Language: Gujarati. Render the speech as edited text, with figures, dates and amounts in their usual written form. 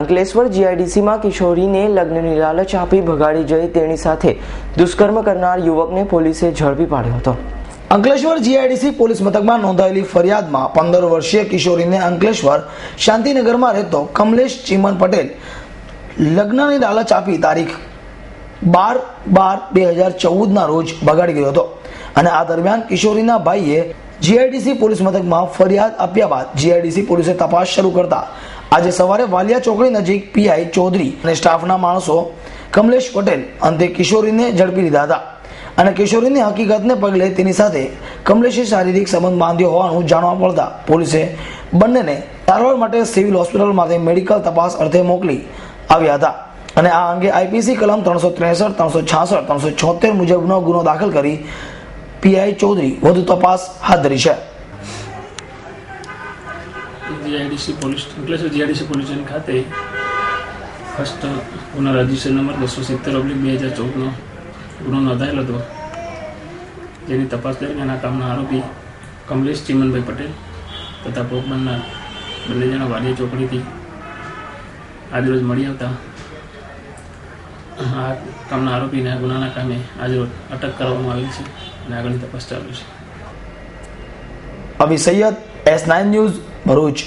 અંકલેશ્વર જીઆઈડીસીમાં કિશોરીને લગ્નની લાલચ આપી ભગાડી જઈ તેની સાથે દુષ્કર્મ કરનાર યુવકને પોલીસે ઝડપી પાડ્યો હતો। અંકલેશ્વર જીઆઈડીસી પોલીસ મથકમાં નોંધાયેલી ફરિયાદમાં 15 વર્ષીય કિશોરીને અંકલેશ્વર શાંતિનગરમાં રહેતો કમલેશ ચીમન પટેલ લગ્નની લાલચ આપી તારીખ 12/12/2014 રોજ ભગાડી ગયો હતો અને આ દરમિયાન કિશોરીના ભાઈએ જીઆઈડીસી પોલીસ મથકમાં ફરિયાદ આપ્યા બાદ જીઆઈડીસી પોલીસે તપાસ શરૂ કરતા આજે સવારે વાલિયા ચોકડી નજીક પીઆઈ ચૌધરી અને સ્ટાફના માણસો કમલેશ પટેલ અંતે કિશોરીને ઝડપી લીધા હતા અને કિશોરીની હકીકતને પગલે તેની સાથે કમલેશે શારીરિક સંબંધ બાંધ્યો હોવાનું જાણવા મળતા પોલીસે બંનેને સારવાર માટે સિવિલ હોસ્પિટલમાંથી મેડિકલ તપાસ અર્થે મોકલી આવ્યા હતા અને આ અંગે આઈપીસી કલમ 363, 366, 376 મુજબનો ગુનો દાખલ કરી પીઆઈ ચૌધરી વધુ તપાસ હાથ ધરી છે। GIDC police Ankleshwar GIDC police station ખાતે ફર્સ્ટ ગુનો રજીસ્ટર નંબર 270/2014 ગુનો નોંધાયેલો હતો, જેની તપાસ દરમિયાન આ કામના આરોપી કમલેશ ચીમનભાઈ પટેલ તથા ભોગ બનનાર બંને જણા વાલિયા ચોકડીથી આજરોજ મળી આવતા આ કામના આરોપીને આ ગુનાના કામે આજરોજ અટક કરવામાં આવેલ છે અને આગળની તપાસ ચાલુ છે। અભી સૈયદ, S9 ન્યૂઝ, ભરૂચ।